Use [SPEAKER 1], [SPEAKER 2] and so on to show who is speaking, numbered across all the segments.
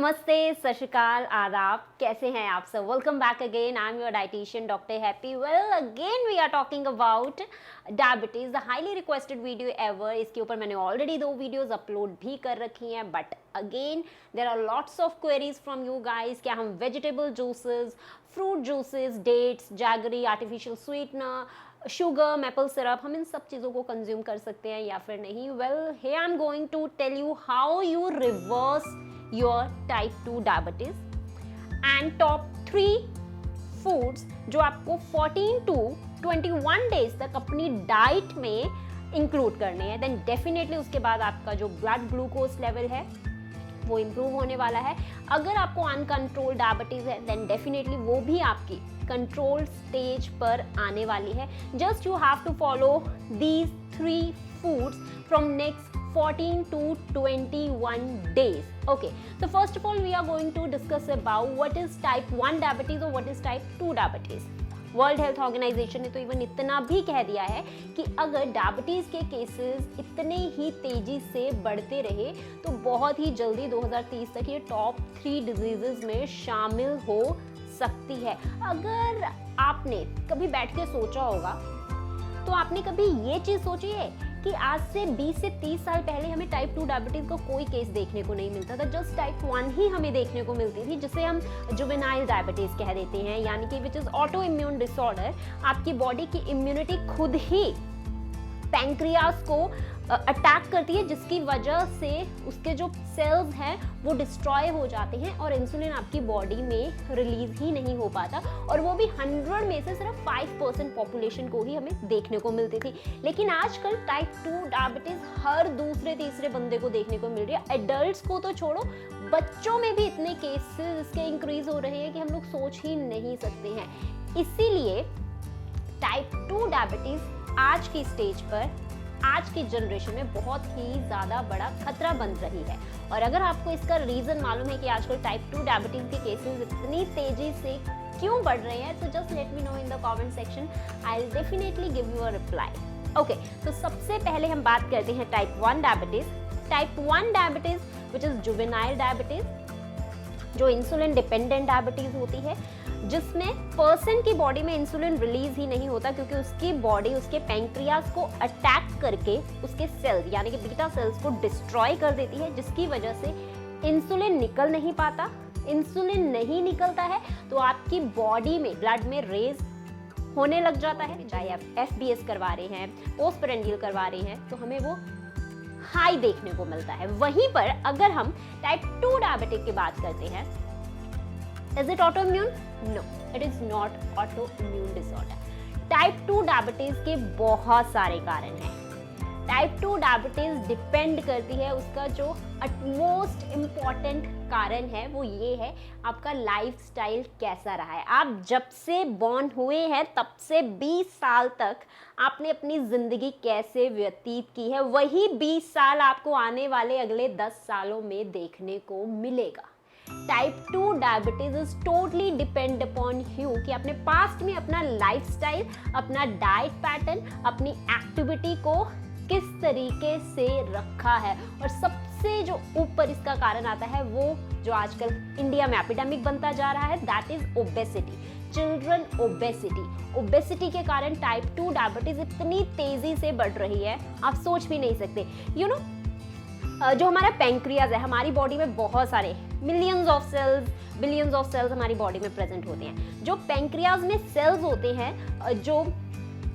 [SPEAKER 1] नमस्ते, सत श्री अकाल, आदाब। कैसे हैं आप सब? Welcome back again. I am your dietitian doctor Happy. Well again we are talking about diabetes, the highly requested video ever. इसके ऊपर मैंने ऑलरेडी 2 वीडियोस अपलोड भी कर रखी हैं, but again there are lots of queries from you guys. क्या हम vegetable juices, fruit juices, dates, jaggery, artificial sweetener, sugar, maple syrup, हम इन सब चीज़ों को कंज्यूम कर सकते हैं या फिर नहीं? Well, here I am going to tell you how you reverse your type 2 diabetes and top 3 foods जो आपको 14 to 21 डेज तक अपनी डाइट में इंक्लूड करने हैं। देन डेफिनेटली उसके बाद आपका जो ब्लड ग्लूकोज लेवल है वो इम्प्रूव होने वाला है। अगर आपको अनकंट्रोल डायबिटीज है देन डेफिनेटली वो भी आपकी कंट्रोल स्टेज पर आने वाली है। Just you have to follow these 3 foods from next 14 to 21 days. Okay, so first of all we are going to discuss about what is type 1 diabetes or what is type 2 diabetes. World health organisation ने तो even इतना भी कह दिया है कि अगर diabetes के केसेस इतने ही तेज़ी से बढ़ते रहे तो बहुत ही जल्दी 2030 तक ये टॉप 3 डिजीजेस में शामिल हो सकती है। अगर आपने कभी बैठ के सोचा होगा तो आपने कभी ये चीज़ सोची है कि आज से 20 से 30 साल पहले हमें टाइप 2 डायबिटीज का कोई केस देखने को नहीं मिलता था। जस्ट टाइप 1 ही हमें देखने को मिलती थी, जिसे हम जुवेनाइल डायबिटीज कह देते हैं, यानी कि which is auto immune disorder. आपकी बॉडी की इम्यूनिटी खुद ही पैंक्रियास को अटैक करती है, जिसकी वजह से उसके जो सेल्स हैं वो डिस्ट्रॉय हो जाते हैं और इंसुलिन आपकी बॉडी में रिलीज ही नहीं हो पाता, और वो भी 100 में से सिर्फ 5% पॉपुलेशन को ही हमें देखने को मिलती थी। लेकिन आजकल टाइप 2 डायबिटीज हर दूसरे तीसरे बंदे को देखने को मिल रही है। एडल्ट्स को तो छोड़ो, बच्चों में भी इतने केसेस इसके इंक्रीज हो रहे हैं कि हम लोग सोच ही नहीं सकते हैं। इसीलिए टाइप 2 डायबिटीज आज की स्टेज पर, आज की जनरेशन में बहुत ही ज़्यादा बड़ा खतरा बन रही है। और अगर आपको इसका रीज़न मालूम है कि आजकल टाइप 2 डायबिटीज़ के केसेस इतनी तेज़ी से क्यों बढ़ रहे हैं, तो just let me know in the comment section, I will definitely give you a reply. Okay, तो सबसे पहले हम बात करते हैं type 1 diabetes. Type 1 diabetes which is juvenile diabetes, जो इंसुलिन डिपेंडेंट डायबिटीज़ होती है, जिसमें पर्सन की बॉडी में इंसुलिन रिलीज ही नहीं होता, क्योंकि उसकी बॉडी उसके पैंक्रियास को अटैक करके उसके सेल्स यानी कि बीटा सेल्स को डिस्ट्रॉय कर देती है, जिसकी वजह से इंसुलिन निकल नहीं पाता। इंसुलिन नहीं निकलता है तो आपकी बॉडी में ब्लड में रेज होने लग जाता है, चाहे आप FBS करवा रहे हैं, पोस्टप्रेंडियल करवा रहे हैं, तो हमें वो हाई देखने को मिलता है। वहीं पर अगर हम टाइप 2 डायबिटिक की बात करते हैं, Is it autoimmune? No, it is not autoimmune disorder. Type 2 diabetes के बहुत सारे कारण हैं। टाइप 2 डायबिटीज डिपेंड करती है, उसका जो मोस्ट इम्पॉर्टेंट कारण है वो ये है, आपका लाइफस्टाइल कैसा रहा है। आप जब से बॉर्न हुए हैं तब से 20 साल तक आपने अपनी ज़िंदगी कैसे व्यतीत की है, वही 20 साल आपको आने वाले अगले 10 सालों में देखने को मिलेगा। Type 2 diabetes is totally depend upon you कि आपने पास्ट में अपना लाइफस्टाइल, अपना डाइट पैटर्न, अपनी एक्टिविटी को किस तरीके से रखा है। और सबसे जो ऊपर इसका कारण आता है वो जो आजकल इंडिया में एपिडेमिक बनता जा रहा है, that is obesity, children obesity. Obesity के कारण टाइप 2 डायबिटीज इतनी तेजी से बढ़ रही है, आप सोच भी नहीं सकते। यू नो, जो हमारा पैंक्रियाज है, हमारी बॉडी में बहुत सारे millions of cells, billions of cells हमारी बॉडी में प्रेजेंट होते हैं। जो पैंक्रियाज में सेल्स होते हैं जो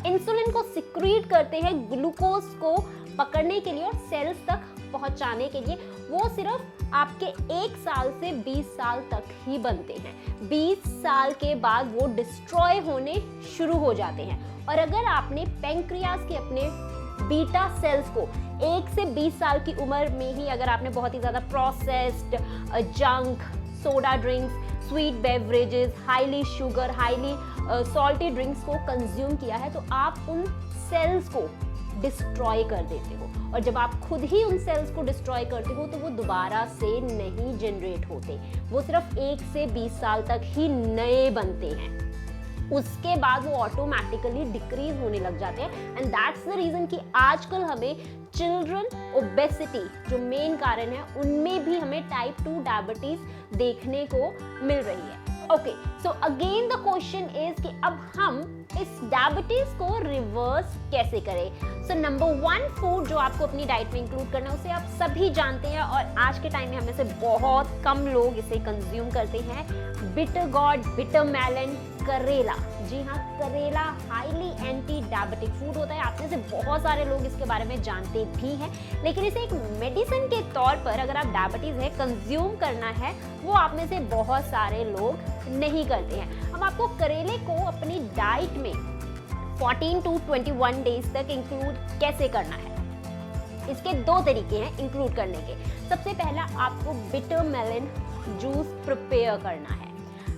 [SPEAKER 1] इंसुलिन को सिक्रीट करते हैं ग्लूकोज को पकड़ने के लिए और सेल्स तक पहुंचाने के लिए, वो सिर्फ आपके 1 साल से 20 साल तक ही बनते हैं। 20 साल के बाद वो डिस्ट्रॉय होने शुरू हो जाते हैं। और अगर आपने पैंक्रियाज के अपने बीटा सेल्स को 1 से 20 साल की उम्र में ही अगर आपने बहुत ही ज़्यादा processed junk, soda drinks, sweet beverages, highly sugar, highly salty drinks को कंज्यूम किया है, तो आप उन सेल्स को डिस्ट्रॉय कर देते हो। और जब आप खुद ही उन सेल्स को डिस्ट्रॉय करते हो तो वो दोबारा से नहीं जनरेट होते, वो सिर्फ 1 से 20 साल तक ही नए बनते हैं। उसके बाद वो ऑटोमेटिकली डिक्रीज होने लग जाते हैं। एंड दैट्स द रीजन कि आजकल हमें चिल्ड्रन ओबेसिटी जो मेन कारण है उनमें भी हमें टाइप 2 डायबिटीज देखने को मिल रही है। Okay, so again the question is कि अब हम इस डायबिटीज को रिवर्स कैसे करें। सो नंबर 1 फूड जो आपको अपनी डाइट में इंक्लूड करना है उसे आप सभी जानते हैं और आज के टाइम में हमें से बहुत कम लोग इसे कंज्यूम करते हैं, बिटर गॉड, बिटर मेलन, करेला। जी हाँ, करेला हाईली एंटी डायबिटिक फूड होता है। आप में से बहुत सारे लोग इसके बारे में जानते भी हैं, लेकिन इसे एक मेडिसिन के तौर पर अगर आप डायबिटीज है कंज्यूम करना है वो आप में से बहुत सारे लोग नहीं करते हैं। हम आपको करेले को अपनी डाइट में 14 to 21 डेज तक इंक्लूड कैसे करना है। इसके 2 तरीके हैं इंक्लूड करने के। सबसे पहला, आपको बिटर मेलन जूस प्रिपेयर करना है।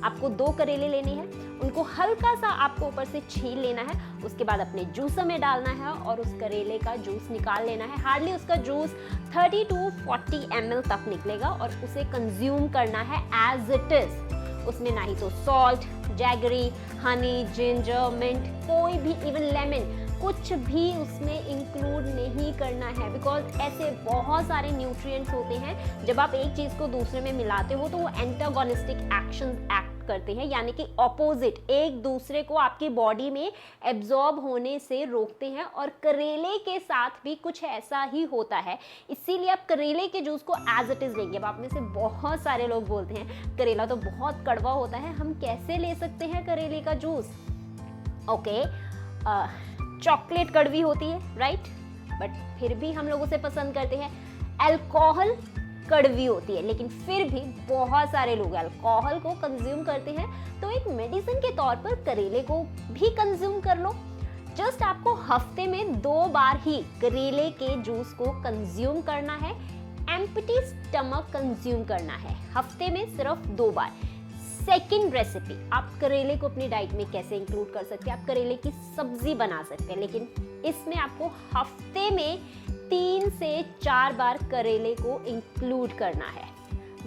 [SPEAKER 1] आपको 2 करेले लेने हैं, उनको हल्का सा आपको ऊपर से छील लेना है, उसके बाद अपने जूसर में डालना है और उस करेले का जूस निकाल लेना है। हार्डली उसका जूस 30 to 40 ml तक निकलेगा और उसे कंज्यूम करना है एज इट इज। उसमें ना ही तो salt, jaggery, honey, ginger, mint, कोई भी इवन लेमन कुछ भी उसमें इंक्लूड नहीं करना है, बिकॉज ऐसे बहुत सारे न्यूट्रिएंट्स होते हैं जब आप एक चीज़ को दूसरे में मिलाते हो तो वो एंटागोनिस्टिक एक्शंस एक्ट करते हैं, यानी कि ऑपोजिट, एक दूसरे को आपकी बॉडी में एब्जॉर्ब होने से रोकते हैं। और करेले के साथ भी कुछ ऐसा ही होता है, इसीलिए आप करेले के जूस को एज इट इज लेंगे। अब आप में से बहुत सारे लोग बोलते हैं करेला तो बहुत कड़वा होता है, हम कैसे ले सकते हैं करेले का जूस। ओके, चॉकलेट कड़वी होती है, राइट, बट फिर भी हम लोग उसे पसंद करते हैं। अल्कोहल कड़वी होती है, लेकिन फिर भी बहुत सारे लोग अल्कोहल को कंज्यूम करते हैं। तो एक मेडिसिन के तौर पर करेले को भी कंज्यूम कर लो। जस्ट आपको हफ्ते में 2 बार ही करेले के जूस को कंज्यूम करना है, एम्प्टी स्टमक कंज्यूम करना है, हफ्ते में सिर्फ 2 बार। सेकेंड रेसिपी, आप करेले को अपनी डाइट में कैसे इंक्लूड कर सकते हैं। आप करेले की सब्जी बना सकते हैं, लेकिन इसमें आपको हफ्ते में 3 से 4 बार करेले को इंक्लूड करना है।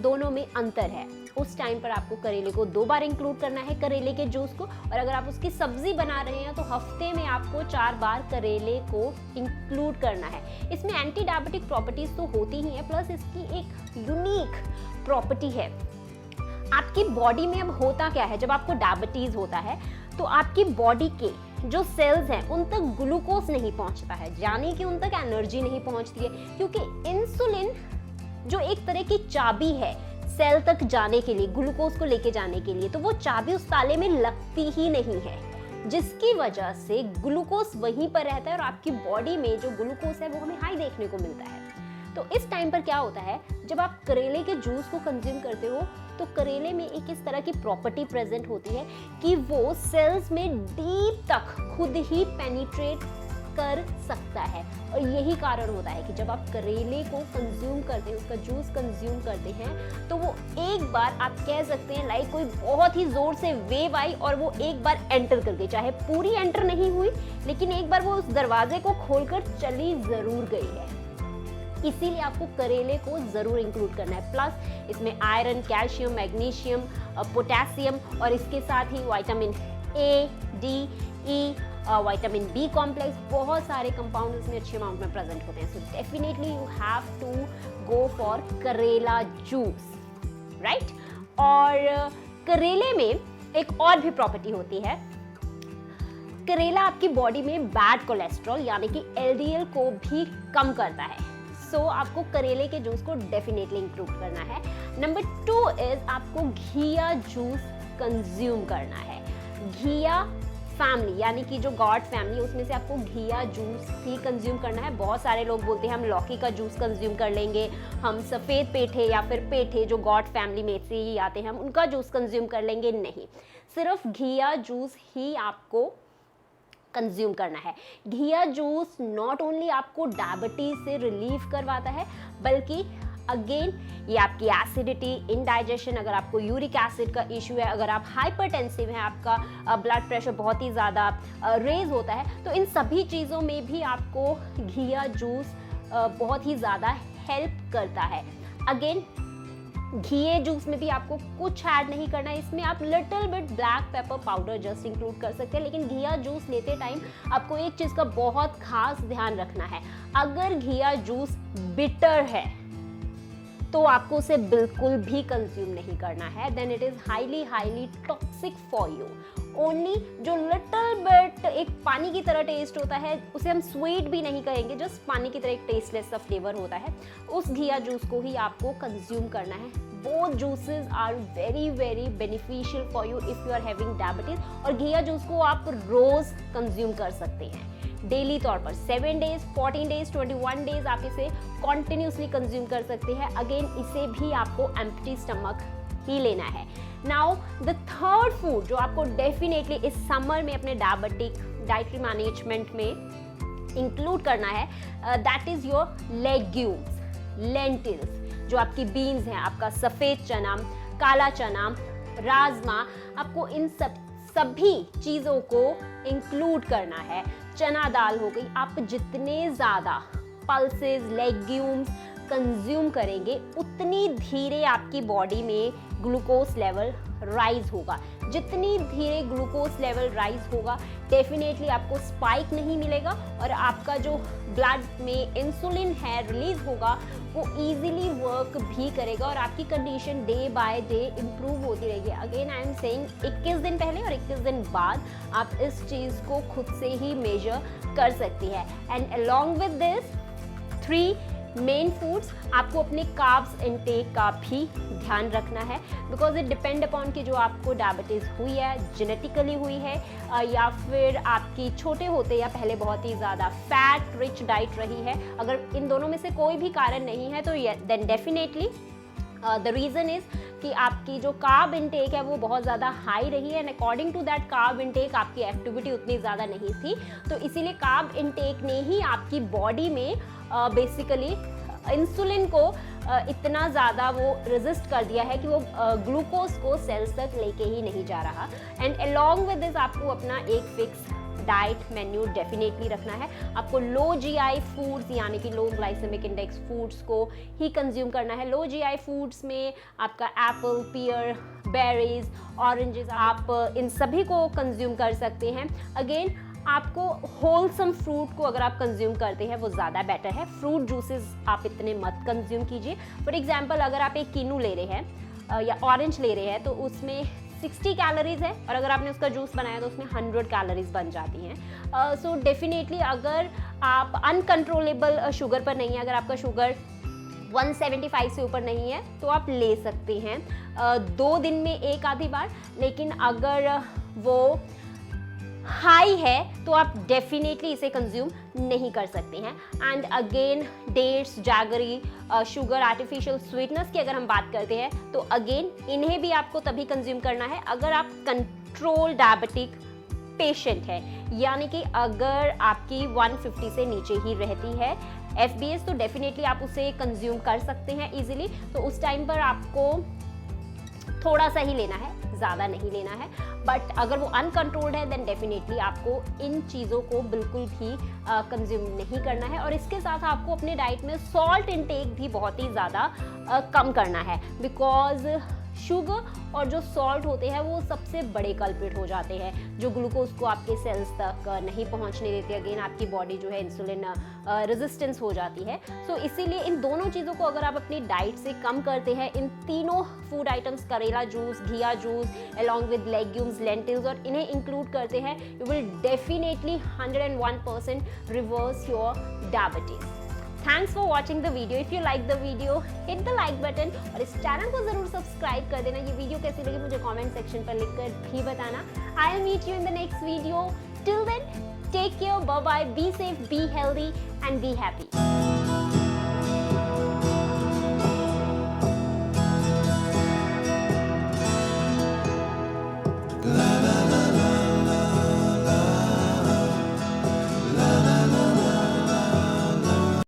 [SPEAKER 1] दोनों में अंतर है। उस टाइम पर आपको करेले को 2 बार इंक्लूड करना है करेले के जूस को, और अगर आप उसकी सब्जी बना रहे हैं तो हफ्ते में आपको 4 बार करेले को इंक्लूड करना है। इसमें एंटी डायबिटिक प्रॉपर्टीज तो होती ही है, प्लस इसकी एक यूनिक प्रॉपर्टी है। आपकी बॉडी में अब होता क्या है, जब आपको डायबिटीज होता है तो आपकी बॉडी के जो सेल्स हैं उन तक ग्लूकोज नहीं पहुंचता है, यानी कि उन तक एनर्जी नहीं पहुंचती है, क्योंकि इंसुलिन जो एक तरह की चाबी है सेल तक जाने के लिए, ग्लूकोज को लेके जाने के लिए, तो वो चाबी उस ताले में लगती ही नहीं है, जिसकी वजह से ग्लूकोज वहीं पर रहता है और आपकी बॉडी में जो ग्लूकोज है वो हमें हाई देखने को मिलता है। तो इस टाइम पर क्या होता है, जब आप करेले के जूस को कंज्यूम करते हो तो करेले में एक इस तरह की प्रॉपर्टी प्रेजेंट होती है कि वो सेल्स में डीप तक खुद ही पेनिट्रेट कर सकता है। और यही कारण होता है कि जब आप करेले को कंज्यूम करते हैं, उसका जूस कंज्यूम करते हैं, तो वो एक बार आप कह सकते हैं लाइक कोई बहुत ही जोर से वेव आई और वो एक बार एंटर कर गई, चाहे पूरी एंटर नहीं हुई लेकिन एक बार वो उस दरवाजे को खोलकर चली जरूर गई है। इसीलिए आपको करेले को जरूर इंक्लूड करना है। प्लस इसमें आयरन, कैल्शियम, मैग्नीशियम, पोटेशियम और इसके साथ ही vitamin A, D, E, vitamin B complex, बहुत सारे कंपाउंड इसमें अच्छे अमाउंट में प्रेजेंट होते हैं। So definitely you have to go for karela juice, right. और करेले में एक और भी प्रॉपर्टी होती है, करेला आपकी बॉडी में बैड कोलेस्ट्रॉल यानी कि एलडीएल को भी कम करता है। सो आपको करेले के जूस को डेफिनेटली इंक्लूड करना है। नंबर 2 इज आपको घिया जूस कंज्यूम करना है। घिया फैमिली यानी कि जो गॉड फैमिली, उसमें से आपको घिया जूस ही कंज्यूम करना है। बहुत सारे लोग बोलते हैं हम लौकी का जूस कंज्यूम कर लेंगे, हम सफ़ेद पेठे या फिर पेठे जो गॉड फैमिली में से ही आते हैं हम उनका जूस कंज्यूम कर लेंगे। नहीं, सिर्फ घिया जूस ही आपको कंज्यूम करना है। घिया जूस नॉट ओनली आपको डायबिटीज से रिलीव करवाता है, बल्कि अगेन ये आपकी एसिडिटी, इनडाइजेशन, अगर आपको यूरिक एसिड का इशू है, अगर आप हाइपरटेंसिव हैं, आपका ब्लड प्रेशर बहुत ही ज़्यादा रेज होता है, तो इन सभी चीज़ों में भी आपको घिया जूस बहुत ही ज़्यादा हेल्प करता है। अगेन घी जूस में भी आपको कुछ ऐड नहीं करना है, इसमें आप little bit black pepper powder just include कर सकते हैं। लेकिन घिया जूस लेते टाइम आपको एक चीज़ का बहुत खास ध्यान रखना है, अगर घिया जूस बिटर है तो आपको उसे बिल्कुल भी कंज्यूम नहीं करना है, then it is highly toxic for you. Only जो लिटिल बिट एक पानी की तरह टेस्ट होता है, उसे हम स्वीट भी नहीं कहेंगे, जस्ट पानी की तरह एक टेस्टलेस सा फ्लेवर होता है, उस घिया जूस को ही आपको कंज्यूम करना है। Both juices are very beneficial for you if you are having diabetes. और घिया जूस को आप रोज़ कंज्यूम कर सकते हैं डेली तौर पर, 7 डेज, 14 डेज, 21 डेज आप इसे कॉन्टिन्यूसली कंज्यूम कर सकते हैं। अगेन इसे भी आपको एम्प्टी स्टमक ही लेना है। नाउ द थर्ड फूड जो आपको डेफिनेटली इस समर में अपने डाइटरी मैनेजमेंट में इंक्लूड करना है, that is your legumes, lentils, जो आपकी बीन्स हैं, आपका सफ़ेद चना, काला चना, राजमा, आपको इन सभी चीज़ों को इंक्लूड करना है। चना दाल हो गई, आप जितने ज़्यादा पल्सेस, लेग्यूम्स कंज्यूम करेंगे उतनी धीरे आपकी बॉडी में ग्लूकोज लेवल राइज होगा। जितनी धीरे ग्लूकोज लेवल राइज होगा डेफिनेटली आपको स्पाइक नहीं मिलेगा और आपका जो ब्लड में इंसुलिन है रिलीज होगा वो इजीली वर्क भी करेगा और आपकी condition day by day improve होती रहेगी। अगेन आई एम सेइंग 21 दिन पहले और 21 दिन बाद आप इस चीज़ को खुद से ही मेजर कर सकती है। And along with this 3 main foods, आपको अपने कार्ब्स इनटेक का भी ध्यान रखना है, बिकॉज इट डिपेंड अपॉन कि जो आपको डायबिटीज़ हुई है, जेनेटिकली हुई है या फिर आपकी छोटे होते या पहले बहुत ही ज़्यादा फैट रिच डाइट रही है। अगर इन दोनों में से कोई भी कारण नहीं है तो then definitely the reason is कि आपकी जो कार्ब इनटेक है वो बहुत ज़्यादा हाई रही है and according to that carb intake आपकी एक्टिविटी उतनी ज़्यादा नहीं थी, तो इसीलिए कार्ब इनटेक ने ही आपकी बॉडी में बेसिकली इंसुलिन को इतना ज़्यादा वो रेजिस्ट कर दिया है कि वो ग्लूकोज को सेल्स तक लेके ही नहीं जा रहा। एंड अलॉन्ग विद दिस आपको अपना एक फिक्स डाइट मेन्यू डेफिनेटली रखना है। आपको लो जीआई फूड्स यानी कि लो ग्लाइसेमिक इंडेक्स फूड्स को ही कंज्यूम करना है। लो जीआई फूड्स में आपका एप्पल, पियर, बेरीज, ऑरेंजेस, आप इन सभी को कंज्यूम कर सकते हैं। अगेन आपको होलसम फ्रूट को अगर आप कंज्यूम करते हैं वो ज़्यादा बेटर है। फ्रूट जूसेस आप इतने मत कंज्यूम कीजिए। फॉर एग्जांपल अगर आप एक कीनू ले रहे हैं या ऑरेंज ले रहे हैं तो उसमें 60 कैलोरीज है और अगर आपने उसका जूस बनाया तो उसमें 100 कैलोरीज बन जाती हैं। सो डेफिनेटली अगर आप अनकंट्रोलेबल शुगर पर नहीं है, अगर आपका शुगर 175 से ऊपर नहीं है तो आप ले सकते हैं 2 दिन में एक आधी बार, लेकिन अगर वो हाई है तो आप डेफिनेटली इसे कंज्यूम नहीं कर सकते हैं। And again dates, jaggery, sugar, artificial sweetness की अगर हम बात करते हैं तो अगेन इन्हें भी आपको तभी कंज्यूम करना है अगर आप कंट्रोल डायबिटिक पेशेंट है, यानी कि अगर आपकी 150 से नीचे ही रहती है FBS तो डेफिनेटली आप उसे कंज्यूम कर सकते हैं इजीली। तो उस टाइम पर आपको थोड़ा सा ही लेना है, ज़्यादा नहीं लेना है। बट अगर वो अनकंट्रोल्ड है देन डेफिनेटली आपको इन चीज़ों को बिल्कुल भी कंज्यूम नहीं करना है। और इसके साथ आपको अपने डाइट में सॉल्ट इनटेक भी बहुत ही ज़्यादा कम करना है, बिकॉज शुगर और जो सॉल्ट होते हैं वो सबसे बड़े कल्प्रिट हो जाते हैं जो ग्लूकोज को आपके सेल्स तक नहीं पहुंचने देते। अगेन आपकी बॉडी जो है इंसुलिन रेजिस्टेंस हो जाती है। सो इसीलिए इन दोनों चीज़ों को अगर आप अपनी डाइट से कम करते हैं, इन तीनों फूड आइटम्स करेला जूस, घिया juice along with legumes, lentils और इन्हें इंक्लूड करते हैं, you will definitely 101% reverse your diabetes. Thanks for watching the video. If you like the video hit the like button और इस चैनल को ज़रूर सब्सक्राइब कर देना। ये वीडियो कैसी लगी मुझे कमेंट सेक्शन पर लिखकर भी बताना। I will meet you in the next video. Till then take care, bye bye, be safe, be healthy and be happy.